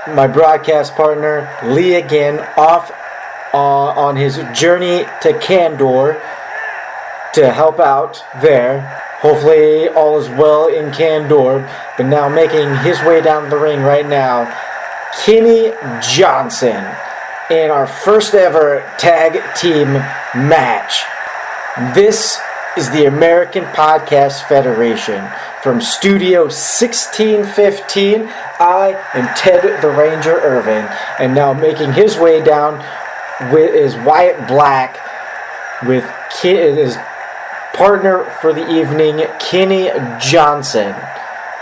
my broadcast partner Lee again off on his journey to Candor to help out there. Hopefully all is well in Candor, but now making his way down the ring right now, Kenny Johnson in our first ever tag team match. This is the American Podcast Federation. From Studio 1615, I am Ted the Ranger Irvin, and now making his way down is Wyatt Black with his partner for the evening, Kenny Johnson.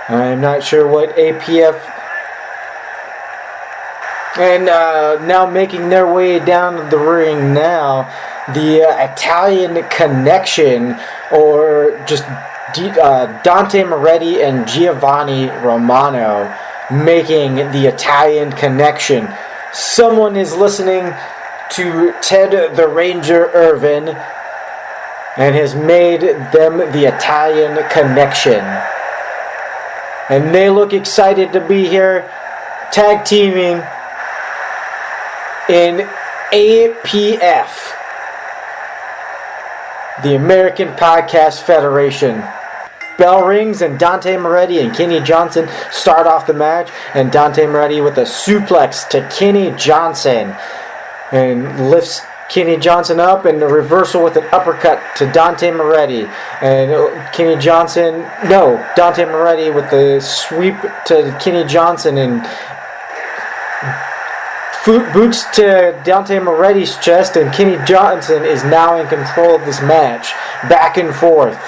I'm not sure what APF. And now making their way down the ring now, the Italian Connection, or just Dante Moretti and Giovanni Romano making the Italian Connection. Someone is listening to Ted the Ranger Irvin and has made them the Italian Connection. And they look excited to be here tag teaming in APF, the American Podcast Federation. Bell rings and Dante Moretti and Kenny Johnson start off the match, and Dante Moretti with a suplex to Kenny Johnson and lifts Kenny Johnson up, and a reversal with an uppercut to Dante Moretti, and Dante Moretti with the sweep to Kenny Johnson and boots to Dante Moretti's chest, and Kenny Johnson is now in control of this match. Back and forth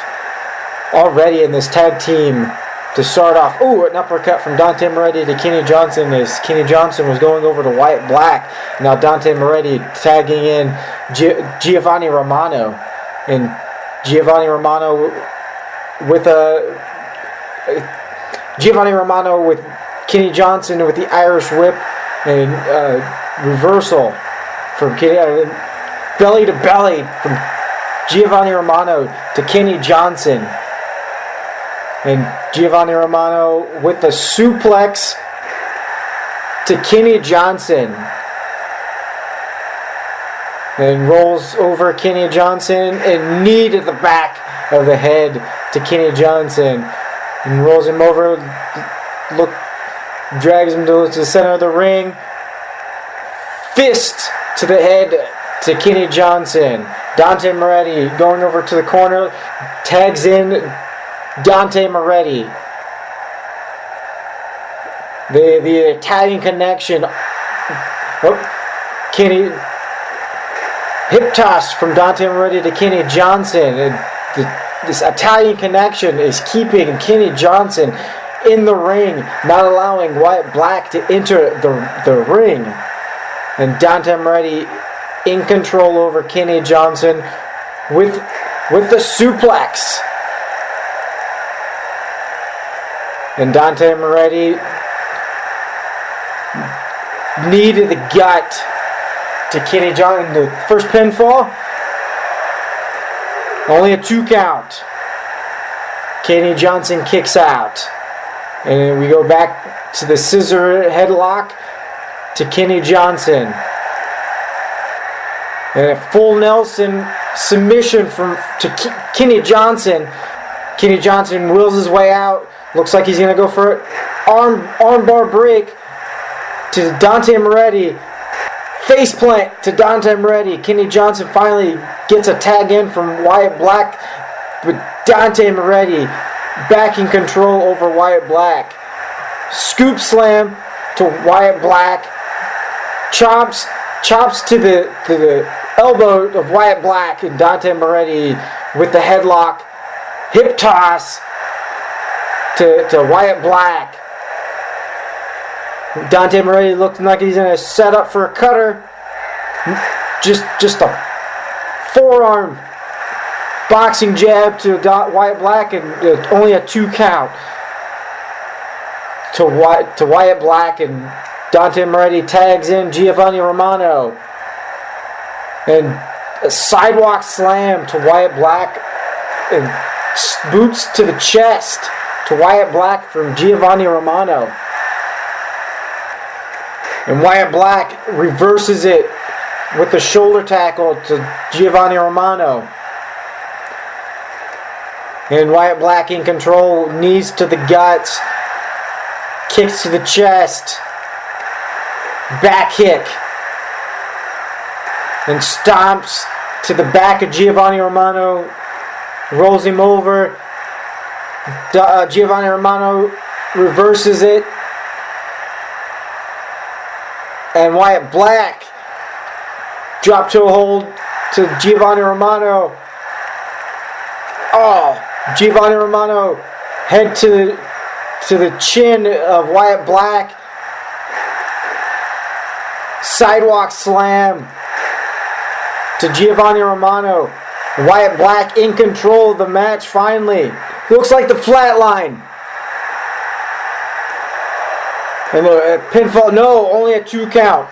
already in this tag team to start off. Ooh, an uppercut from Dante Moretti to Kenny Johnson as Kenny Johnson was going over to Wyatt Black. Now Dante Moretti tagging in Giovanni Romano. And Giovanni Romano with Kenny Johnson with the Irish Whip and reversal from Kenny, belly to belly from Giovanni Romano to Kenny Johnson. And Giovanni Romano with the suplex to Kenny Johnson. And rolls over Kenny Johnson and knee to the back of the head to Kenny Johnson. And rolls him over, drags him to the center of the ring. Fist to the head to Kenny Johnson. Dante Moretti going over to the corner, tags in Dante Moretti. The Italian Connection. Kenny hip toss from Dante Moretti to Kenny Johnson. And this Italian Connection is keeping Kenny Johnson in the ring, not allowing Wyatt Black to enter the ring. And Dante Moretti in control over Kenny Johnson with the suplex. And Dante Moretti knee to the gut to Kenny Johnson. The first pinfall, only a 2 count. Kenny Johnson kicks out. And we go back to the scissor headlock to Kenny Johnson. And a full Nelson submission to Kenny Johnson. Kenny Johnson wills his way out. Looks like he's going to go for it. Armbar break to Dante Moretti. Face plant to Dante Moretti. Kenny Johnson finally gets a tag in from Wyatt Black. But Dante Moretti back in control over Wyatt Black. Scoop slam to Wyatt Black. Chops to the elbow of Wyatt Black, and Dante Moretti with the headlock. Hip toss to Wyatt Black. Dante Moretti looking like he's going to set up for a cutter. Just a forearm boxing jab to Wyatt Black, and only a 2 count to Wyatt Black, and Dante Moretti tags in Giovanni Romano. And a sidewalk slam to Wyatt Black, and boots to the chest to Wyatt Black from Giovanni Romano. And Wyatt Black reverses it with the shoulder tackle to Giovanni Romano. And Wyatt Black in control, knees to the guts, kicks to the chest, back kick, and stomps to the back of Giovanni Romano, rolls him over. Giovanni Romano reverses it, and Wyatt Black drop toe hold to Giovanni Romano. Oh, Giovanni Romano head to the chin of Wyatt Black. Sidewalk slam to Giovanni Romano. Wyatt Black in control of the match finally. Looks like the flatline. And a pinfall. No, only a 2 count.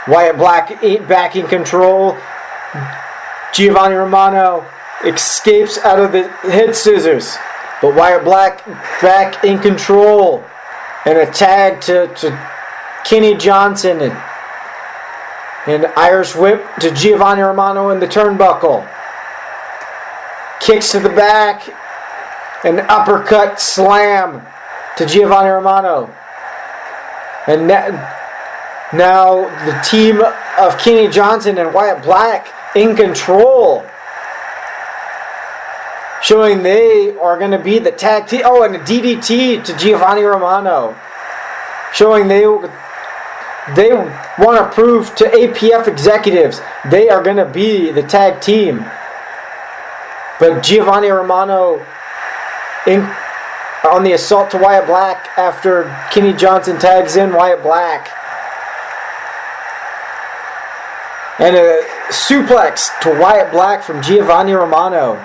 Wyatt Black back in control. Giovanni Romano escapes out of the head scissors. But Wyatt Black back in control. And a tag to Kenny Johnson. And Irish whip to Giovanni Romano in the turnbuckle. Kicks to the back. An uppercut slam to Giovanni Romano. And now the team of Kenny Johnson and Wyatt Black in control. Showing they are going to be the tag team. Oh, and a DDT to Giovanni Romano. Showing they want to prove to APF executives they are going to be the tag team. But Giovanni Romano on the assault to Wyatt Black after Kenny Johnson tags in Wyatt Black. And a suplex to Wyatt Black from Giovanni Romano.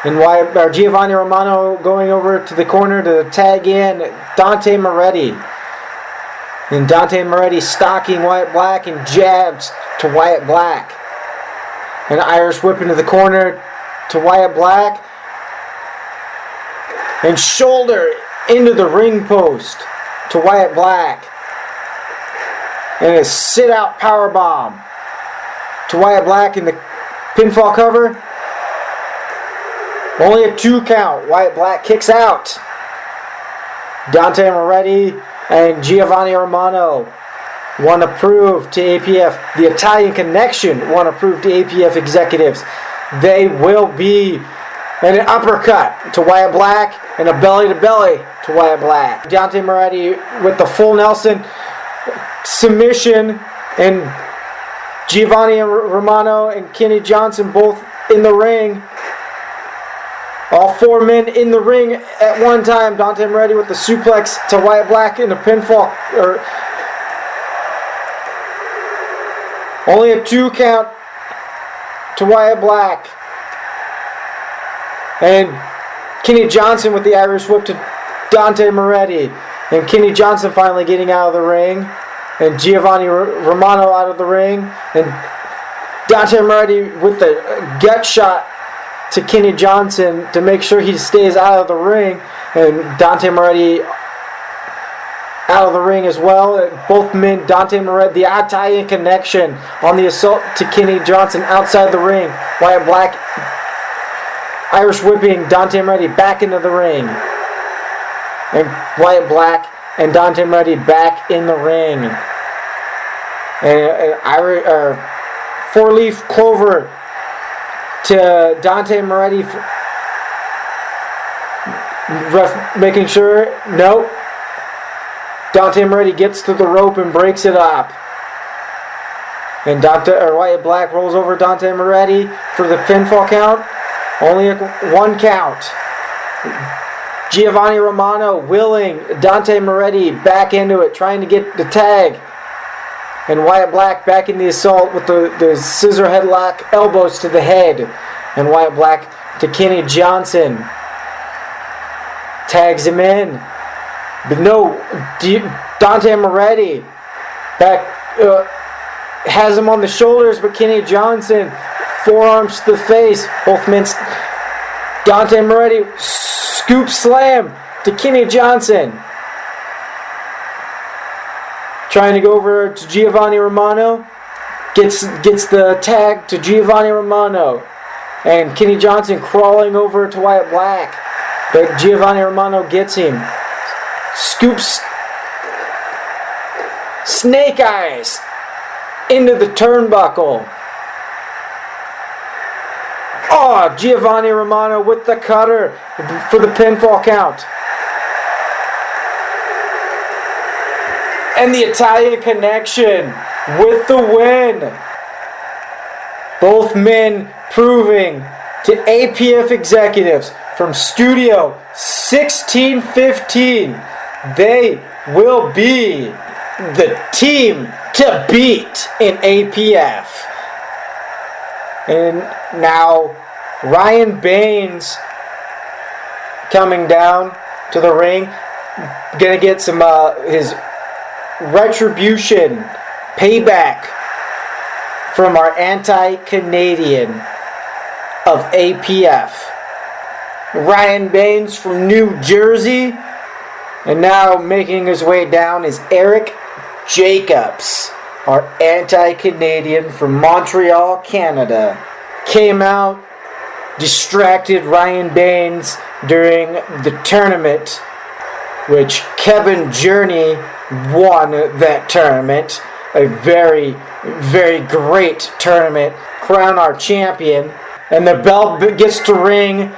And Giovanni Romano going over to the corner to tag in Dante Moretti. And Dante Moretti stalking Wyatt Black and jabs to Wyatt Black. An Irish whip into the corner to Wyatt Black. And shoulder into the ring post to Wyatt Black. And a sit-out powerbomb to Wyatt Black in the pinfall cover. Only a 2 count. Wyatt Black kicks out. Dante Moretti and Giovanni Romano want to prove to APF, the Italian Connection want to prove to APF executives they will be an uppercut to Wyatt Black and a belly-to-belly to Wyatt Black. Dante Moretti with the full Nelson submission, and Giovanni Romano and Kenny Johnson both in the ring. All 4 men in the ring at one time. Dante Moretti with the suplex to Wyatt Black in the pinfall. Only a 2 count to Wyatt Black. And Kenny Johnson with the Irish whip to Dante Moretti. And Kenny Johnson finally getting out of the ring. And Giovanni Romano out of the ring. And Dante Moretti with the gut shot to Kenny Johnson to make sure he stays out of the ring. And Dante Moretti out of the ring as well. Both men, Dante Moretti, the Italian Connection on the assault to Kenny Johnson outside the ring. Wyatt Black Irish whipping Dante Moretti back into the ring. And Wyatt Black and Dante Moretti back in the ring. And 4-leaf clover to Dante Moretti. Ref making sure. Nope. Dante Moretti gets to the rope and breaks it up. And Wyatt Black rolls over Dante Moretti for the pinfall count. Only a 1 count. Giovanni Romano willing Dante Moretti back into it, trying to get the tag. And Wyatt Black back in the assault with the scissor headlock, elbows to the head. And Wyatt Black to Kenny Johnson. Tags him in. But no, Dante Moretti back has him on the shoulders, but Kenny Johnson forearms to the face. Both men. Dante Moretti scoop slam to Kenny Johnson. trying to go over to Giovanni Romano. Gets the tag to Giovanni Romano. And Kenny Johnson crawling over to Wyatt Black. But Giovanni Romano gets him. Scoops Snake Eyes into the turnbuckle. Oh, Giovanni Romano with the cutter for the pinfall count. And the Italian Connection with the win. Both men proving to APF executives from Studio 1615 they will be the team to beat in APF. And now Ryan Baines coming down to the ring, gonna get some his retribution payback from our anti-Canadian of APF. Ryan Baines from New Jersey, and now making his way down is Eric Jacobs, our anti-Canadian from Montreal, Canada. Came out, distracted Ryan Baines during the tournament, which Kevin Journey won that tournament. A very, very great tournament. Crown our champion. And the bell gets to ring,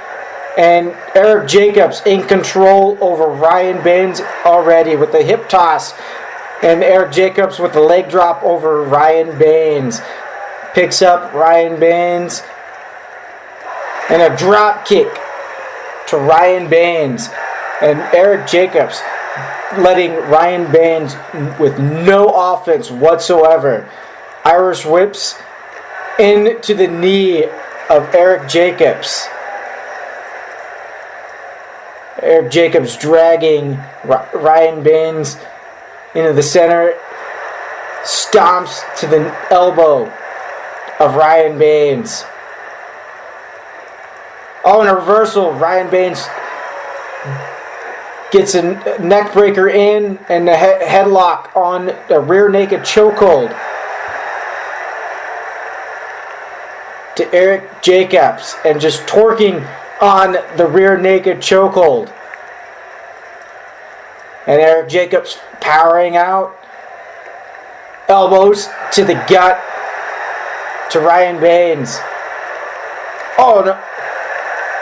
and Eric Jacobs in control over Ryan Baines already with the hip toss. And Eric Jacobs with the leg drop over Ryan Baines. Picks up Ryan Baines. And a drop kick to Ryan Baines. And Eric Jacobs letting Ryan Baines with no offense whatsoever. Irish whips into the knee of Eric Jacobs. Eric Jacobs dragging Ryan Baines into the center. Stomps to the elbow of Ryan Baines. Oh, and a reversal. Ryan Baines gets a neck breaker in and a headlock on a rear naked chokehold to Eric Jacobs, and just torquing on the rear naked chokehold. And Eric Jacobs powering out. Elbows to the gut to Ryan Baines. Oh no.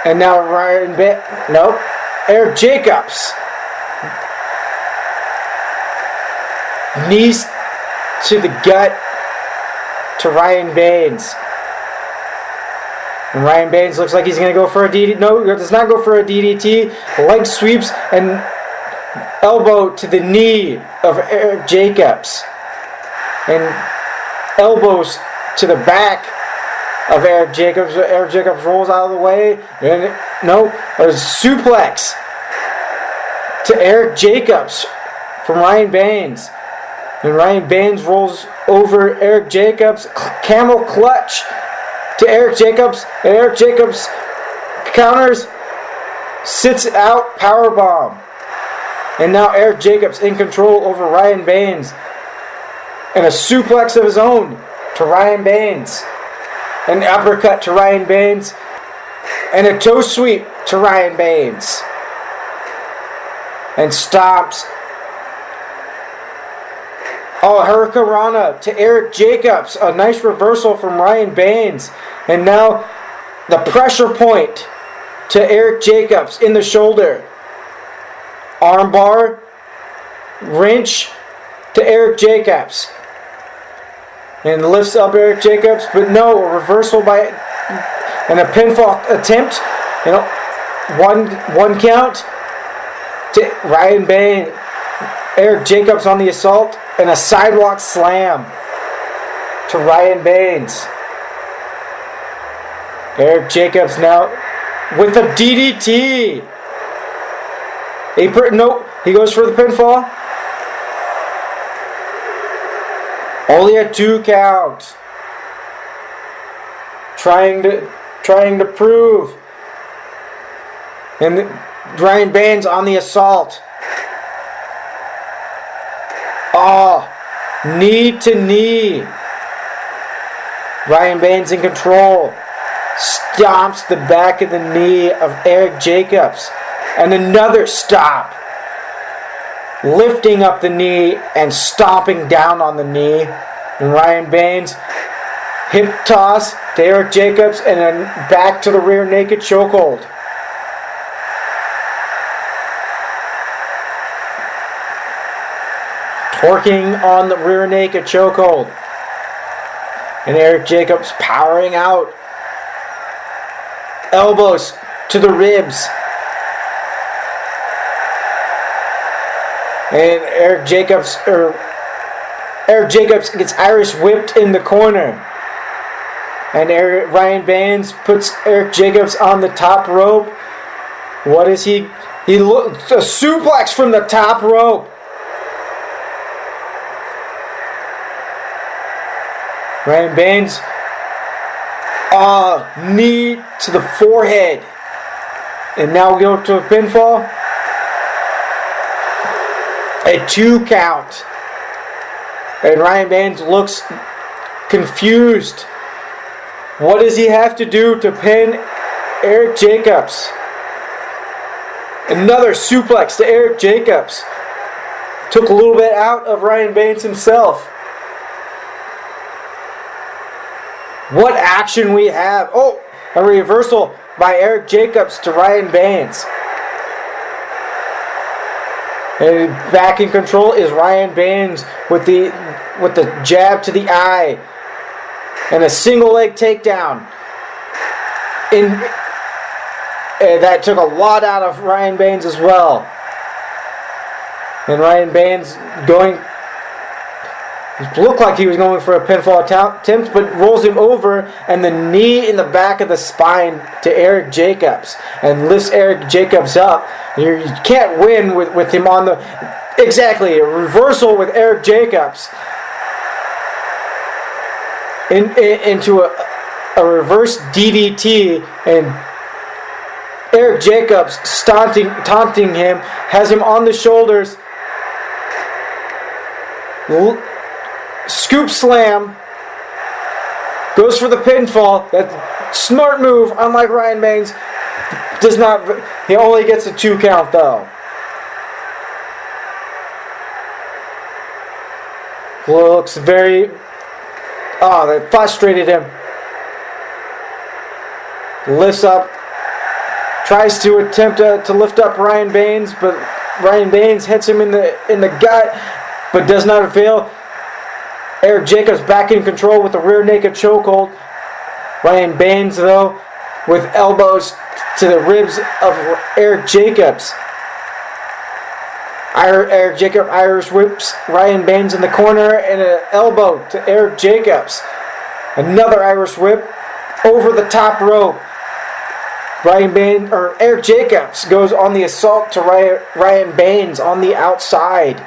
And now Ryan Baines. Nope. Eric Jacobs. Knees to the gut to Ryan Baines. And Ryan Baines looks like he's going to go for a DDT. No, he does not go for a DDT. Leg sweeps and elbow to the knee of Eric Jacobs. And elbows to the back of Eric Jacobs. Eric Jacobs rolls out of the way. And a suplex to Eric Jacobs from Ryan Baines. And Ryan Baines rolls over Eric Jacobs. Camel clutch to Eric Jacobs. And Eric Jacobs counters. Sits out. Powerbomb. And now Eric Jacobs in control over Ryan Baines. And a suplex of his own to Ryan Baines. An uppercut to Ryan Baines. And a toe sweep to Ryan Baines. And stomps. Oh, Hurricane Rana to Eric Jacobs. A nice reversal from Ryan Baines. And now the pressure point to Eric Jacobs in the shoulder. Armbar. Wrench to Eric Jacobs. And lifts up Eric Jacobs. But no, a reversal by... And a pinfall attempt. One count to Ryan Baines. Eric Jacobs on the assault. And a sidewalk slam to Ryan Baines. Eric Jacobs now with a DDT. He goes for the pinfall. Only a 2 count. Trying to prove. And Ryan Baines on the assault. Oh, Knee to knee. Ryan Baines in control. Stomps the back of the knee of Eric Jacobs. And another stop. Lifting up the knee and stomping down on the knee. And Ryan Baines, hip toss to Eric Jacobs and then back to the rear naked chokehold. Torquing on the rear naked chokehold. And Eric Jacobs powering out. Elbows to the ribs. And Eric Jacobs gets Irish whipped in the corner. And Ryan Baines puts Eric Jacobs on the top rope. What is he? A suplex from the top rope. Ryan Baines, knee to the forehead. And now we go to a pinfall. A 2 count. And Ryan Baines looks confused. What does he have to do to pin Eric Jacobs? Another suplex to Eric Jacobs. Took a little bit out of Ryan Baines himself. What action we have. Oh, a reversal by Eric Jacobs to Ryan Baines. And back in control is Ryan Baines with the jab to the eye. And a single leg takedown. That took a lot out of Ryan Baines as well. And Ryan Baines looked like he was going for a pinfall attempt, but rolls him over, and the knee in the back of the spine to Eric Jacobs, and lifts Eric Jacobs up. You can't win with him on the... Exactly, a reversal with Eric Jacobs. Into a reverse DDT, and Eric Jacobs taunting him, has him on the shoulders. Scoop slam. Goes for the pinfall. That smart move, unlike Ryan Baines. Does not. He only gets a 2 count though. Looks very. Oh, that frustrated him. Lifts up. Tries to attempt to lift up Ryan Baines, but Ryan Baines hits him in the gut, but does not avail. Eric Jacobs back in control with the rear naked chokehold. Ryan Baines, though, with elbows to the ribs of Eric Jacobs. Eric Jacobs Irish whips Ryan Baines in the corner and an elbow to Eric Jacobs. Another Irish whip over the top rope. Eric Jacobs goes on the assault to Ryan Baines on the outside.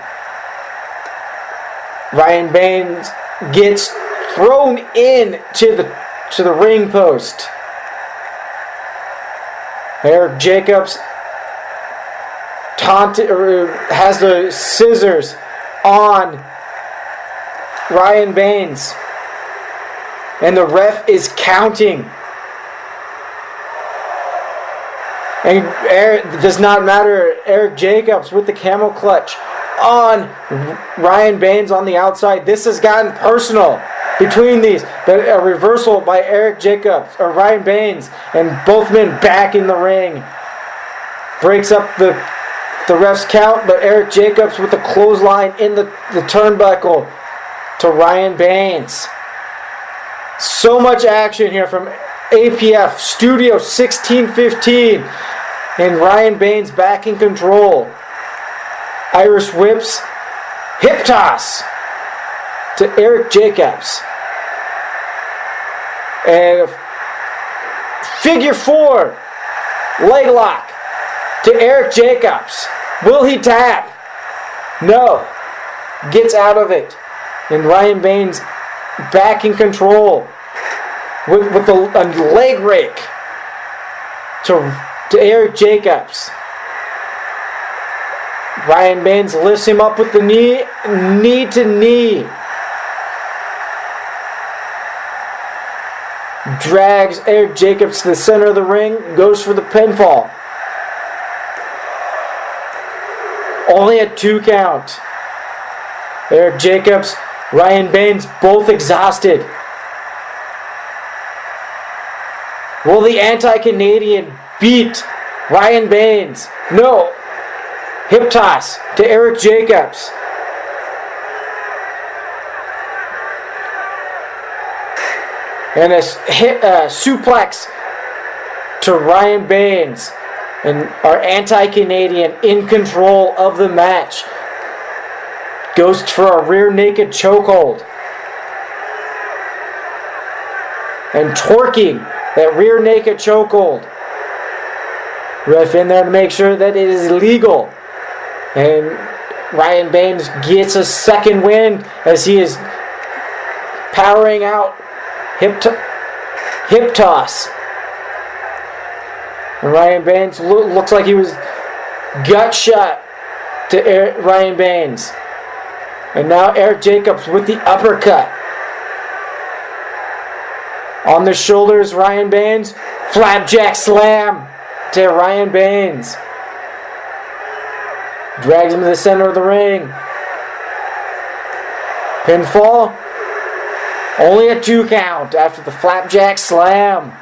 Ryan Baines gets thrown in to the ring post. Eric Jacobs has the scissors on Ryan Baines, and the ref is counting. And it does not matter. Eric Jacobs with the camel clutch on Ryan Baines on the outside. This has gotten personal between these. But a reversal by Eric Jacobs or Ryan Baines, and both men back in the ring. Breaks up the ref's count, but Eric Jacobs with the clothesline in the turnbuckle to Ryan Baines. So much action here from APF Studio 1615, and Ryan Baines back in control. Irish whips, hip toss to Eric Jacobs, and figure 4 leg lock to Eric Jacobs. Will he tap? No. Gets out of it, and Ryan Baines back in control with a leg rake to Eric Jacobs. Ryan Baines lifts him up with the knee to knee. drags Eric Jacobs to the center of the ring, goes for the pinfall. Only a 2 count. Eric Jacobs, Ryan Baines, both exhausted. Will the anti-Canadian beat Ryan Baines? No. Hip toss to Eric Jacobs. And a suplex to Ryan Baines. And our anti-Canadian in control of the match. Goes for a rear naked chokehold. And torquing that rear naked chokehold. Ref in there to make sure that it is legal. And Ryan Baines gets a second win as he is powering out hip toss. And Ryan Baines looks like he was gut shot to Ryan Baines. And now Eric Jacobs with the uppercut. On the shoulders, Ryan Baines. Flapjack slam to Ryan Baines. Drags him to the center of the ring. Pinfall. Only a 2 count after the flapjack slam.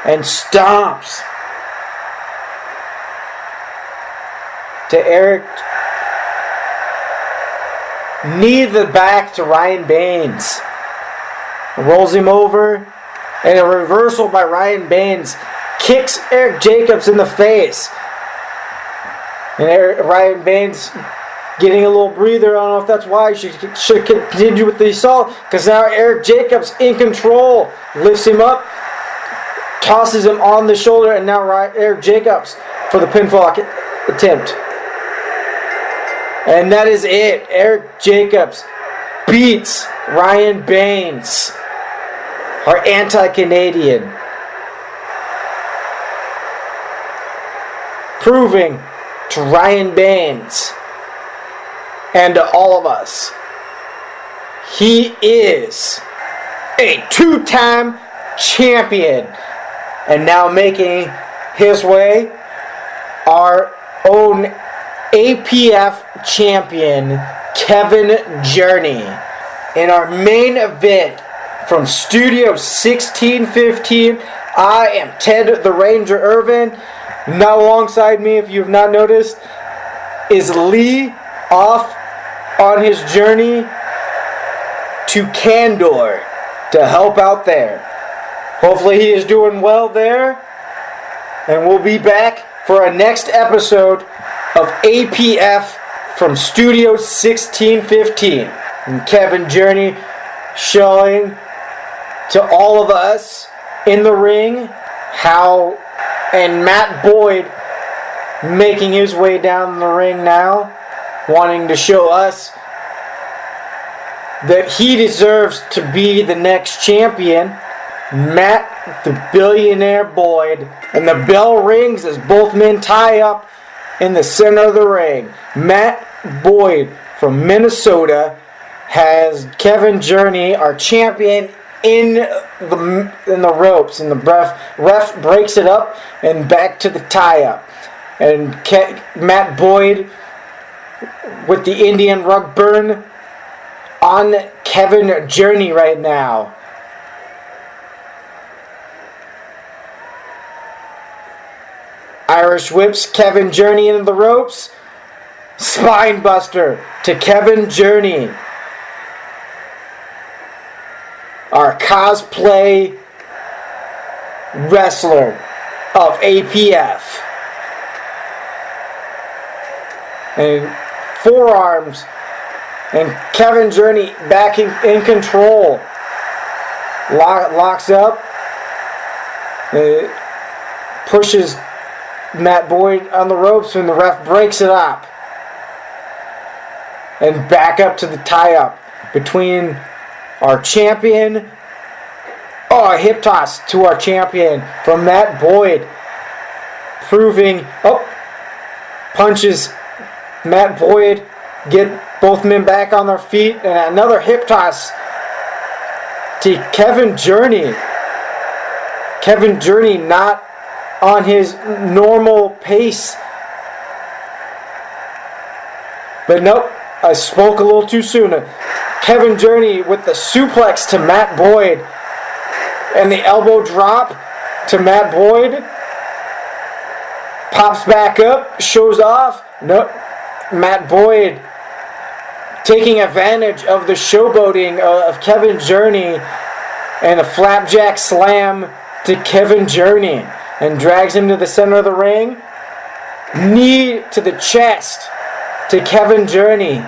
And stomps to Eric. Knee to the back to Ryan Baines. Rolls him over. And a reversal by Ryan Baines kicks Eric Jacobs in the face. And Ryan Baines getting a little breather. I don't know if that's why he should continue with the assault. Because now Eric Jacobs in control. Lifts him up. Tosses him on the shoulder. And now Eric Jacobs for the pinfall attempt. And that is it. Eric Jacobs beats Ryan Baines, our anti-Canadian. Proving to Ryan Baines and to all of us, he is a 2-time champion. And now making his way, our own APF champion, Kevin Journey. In our main event from Studio 1615, I am Ted the Ranger Irvin. Now alongside me, if you have not noticed, is Lee off on his journey to Candor to help out there. Hopefully he is doing well there. And we'll be back for our next episode of APF from Studio 1615. And Kevin Journey showing to all of us in the ring how, and Matt Boyd making his way down the ring now, wanting to show us that he deserves to be the next champion. Matt the Billionaire Boyd. And the bell rings as both men tie up in the center of the ring. Matt Boyd from Minnesota has Kevin Journey, our champion, in the ropes. And the ref breaks it up and back to the tie-up. And Matt Boyd with the Indian rug burn on Kevin Journey right now. Irish whips Kevin Journey into the ropes. Spine buster to Kevin Journey. Our cosplay wrestler of APF. And forearms. And Kevin Journey back in control. Locks up. Pushes Matt Boyd on the ropes when the ref breaks it up. And back up to the tie-up between our champion. Oh, a hip toss to our champion from Matt Boyd. Proving, punches Matt Boyd, Both men back on their feet, and another hip toss to Kevin Journey. Kevin Journey not on his normal pace. But nope, I spoke a little too soon. Kevin Journey with the suplex to Matt Boyd. And the elbow drop to Matt Boyd. Pops back up, shows off. Nope, Matt Boyd taking advantage of the showboating of Kevin Journey. And a flapjack slam to Kevin Journey. And drags him to the center of the ring. Knee to the chest to Kevin Journey.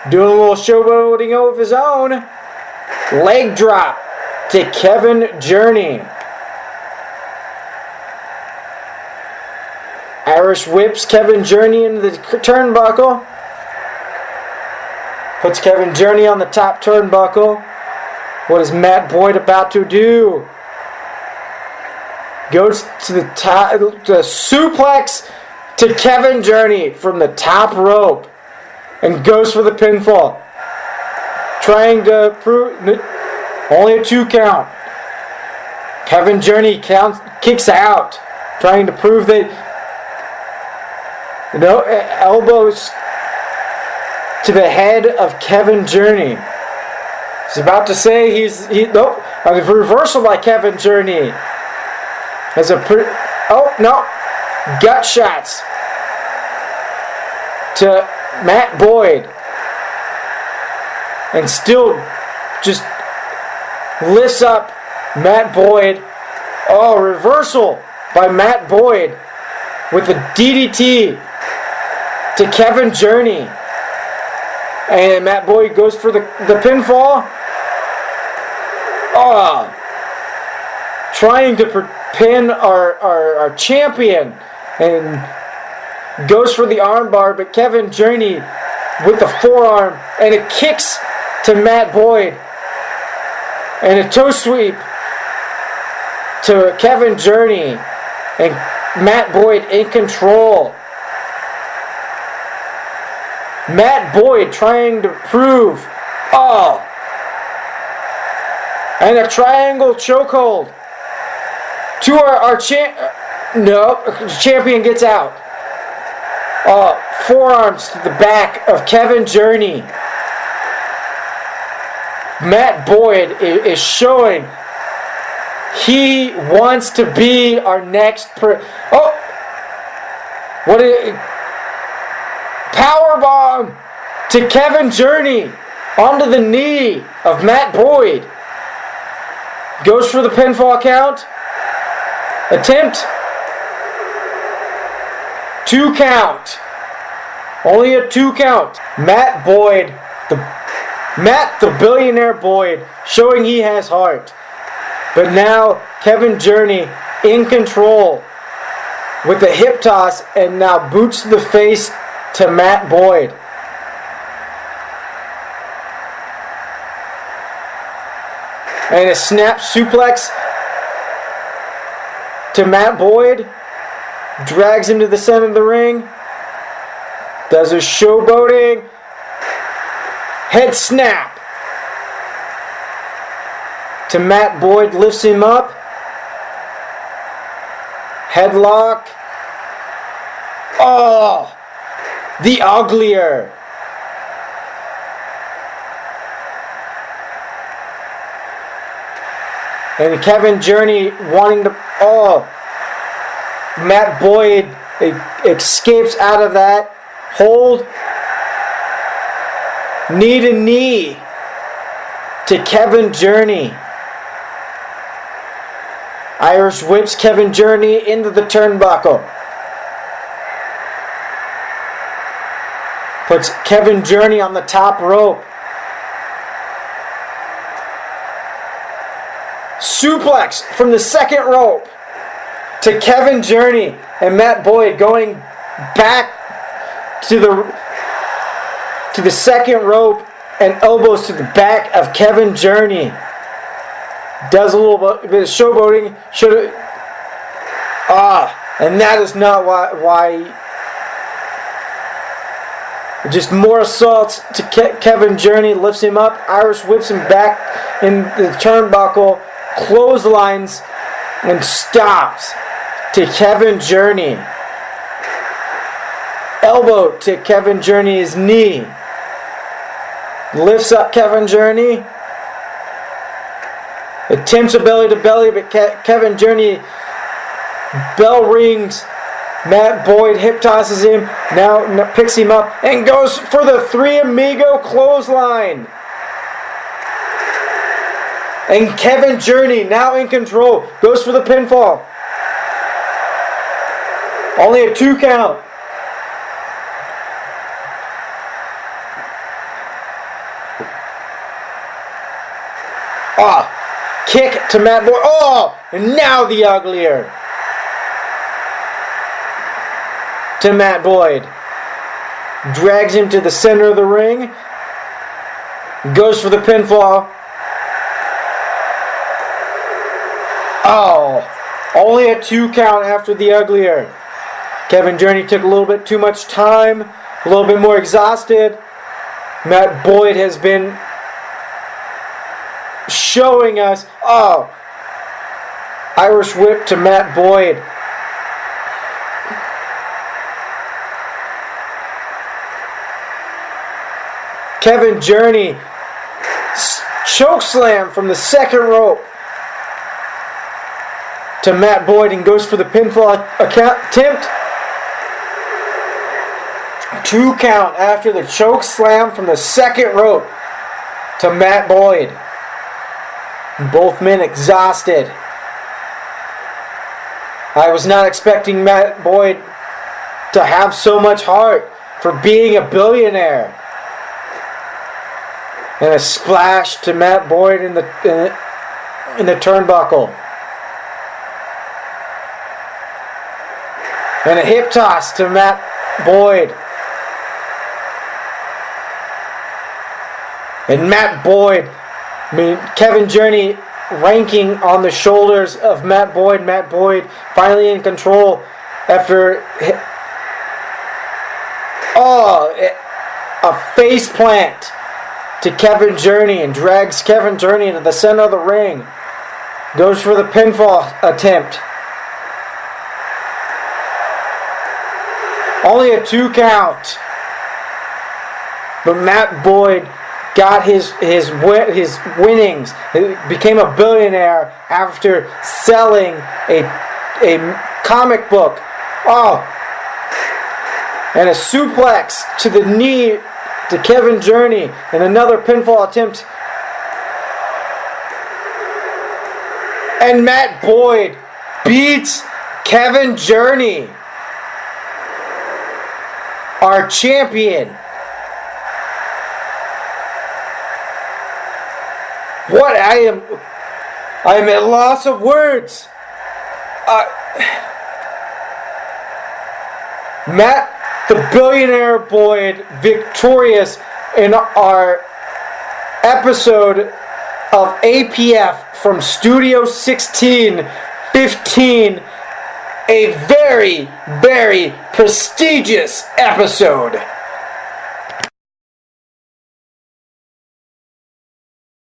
Doing a little showboating of his own. Leg drop to Kevin Journey. Irish whips Kevin Journey into the turnbuckle. Puts Kevin Journey on the top turnbuckle. What is Matt Boyd about to do? Goes to the top, the suplex to Kevin Journey from the top rope. And goes for the pinfall. Trying to prove only a 2 count. Kevin Journey kicks out. Trying to prove that elbows to the head of Kevin Journey. He's about to say nope. A reversal by Kevin Journey. As a gut shots to Matt Boyd. And still just lifts up Matt Boyd. Oh, reversal by Matt Boyd with the DDT to Kevin Journey. And Matt Boyd goes for the pinfall. Oh, trying to pin our champion. And goes for the armbar, but Kevin Journey with the forearm. And it kicks to Matt Boyd. And a toe sweep to Kevin Journey. And Matt Boyd in control. Matt Boyd trying to prove. Oh. And a triangle chokehold. To our champion gets out. Forearms to the back of Kevin Journey. Matt Boyd is showing he wants to be our next powerbomb to Kevin Journey onto the knee of Matt Boyd. Goes for the pinfall count. Attempt. 2 count. Only a 2 count. Matt Boyd, the billionaire Boyd, showing he has heart. But now Kevin Journey in control with the hip toss and now boots to the face to Matt Boyd. And a snap suplex to Matt Boyd. Drags him to the center of the ring. Does a showboating. Head snap to Matt Boyd. Lifts him up. Headlock. Oh, the uglier. And Kevin Journey wanting to... Oh, Matt Boyd escapes out of that hold. Knee to knee to Kevin Journey. Irish whips Kevin Journey into the turnbuckle. Puts Kevin Journey on the top rope. Suplex from the second rope to Kevin Journey, and Matt Boyd going back to the second rope and elbows to the back of Kevin Journey. Does a little bit of showboating. And that is not why Just more assaults to Kevin Journey. Lifts him up. Irish whips him back in the turnbuckle. Clotheslines and stops to Kevin Journey. Elbow to Kevin Journey's knee. Lifts up Kevin Journey. Attempts a belly to belly, but Kevin Journey, bell rings. Matt Boyd hip tosses him, now picks him up, and goes for the Three Amigo clothesline. And Kevin Journey, now in control, goes for the pinfall. Only a 2 count. Kick to Matt Boyd. And now the uglier. To Matt Boyd. Drags him to the center of the ring. Goes for the pinfall. Only a 2 count after the uglier. Kevin Journey took a little bit too much time. A little bit more exhausted. Matt Boyd has been showing us. Irish whip to Matt Boyd. Kevin Journey, choke slam from the second rope to Matt Boyd, and goes for the pinfall attempt. 2 count after the choke slam from the second rope to Matt Boyd. Both men exhausted. I was not expecting Matt Boyd to have so much heart for being a billionaire. And a splash to Matt Boyd in the turnbuckle. And a hip toss to Matt Boyd. And Matt Boyd, Kevin Journey ranking on the shoulders of Matt Boyd. Matt Boyd finally in control after a face plant to Kevin Journey, and drags Kevin Journey into the center of the ring. Goes for the pinfall attempt. Only a 2 count. But Matt Boyd got his winnings. He became a billionaire after selling a comic book. And a suplex to the knee to Kevin Journey, and another pinfall attempt. And Matt Boyd beats Kevin Journey, our champion. I am at loss of words. Matt the Billionaire Boyd victorious in our episode of APF from Studio 1615. A very, very prestigious episode.